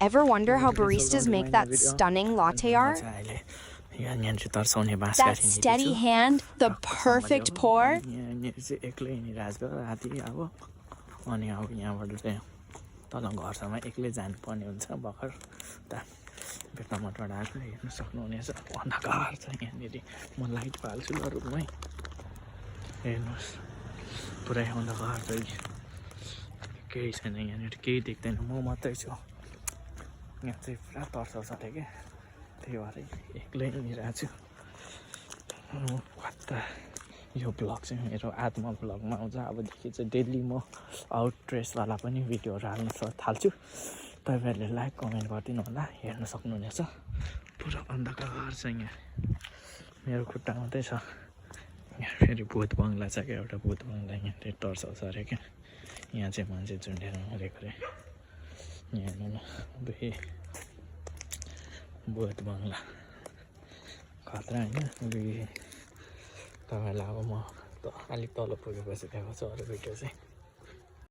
Ever wonder how baristas make that stunning latte art? That steady hand, the perfect pour. तल घरसम्म एक्लै जानुपर्ने हुन्छ भर्खर त भेट्नमा टडाएको हेर्न सक्नुहुनेछ अन्धकार छ यहाँनिर म लाइट फाल्छु ल रुममै हेर्नुहोस् पुरै अन्धकार छ केही छैन यहाँनिर केही देख्दैन म मात्रै छु यहाँ चाहिँ पुरा तर्साउँछ अरे क्या त्यही भएर एक्लै हिँडिरहेको छु यो ब्लग चाहिँ मेरो आत्मा ब्लगमा आउँछ अबदेखि चाहिँ डेली म आउट ड्रेसवाला पनि भिडियोहरू हाल्न थाल्छु तपाईँहरूले लाइक कमेन्ट गरिदिनु होला हेर्न सक्नुहुनेछ पुरा अन्धकार छ यहाँ मेरो खुट्टा मात्रै छ यहाँ फेरि भूत बङ्गला छ क्या एउटा भूत बङ्गला यहाँ त्यही तर्साउँछ अरे क्या यहाँ चाहिँ मान्छे झुन्डेर मरेको अरे यहाँ हेर्नु न भूत बङ्गला खतरा होइन तपाईँहरूलाई अब म अलिक तल पुगेपछि देखाउँछु अरू भिडियो चाहिँ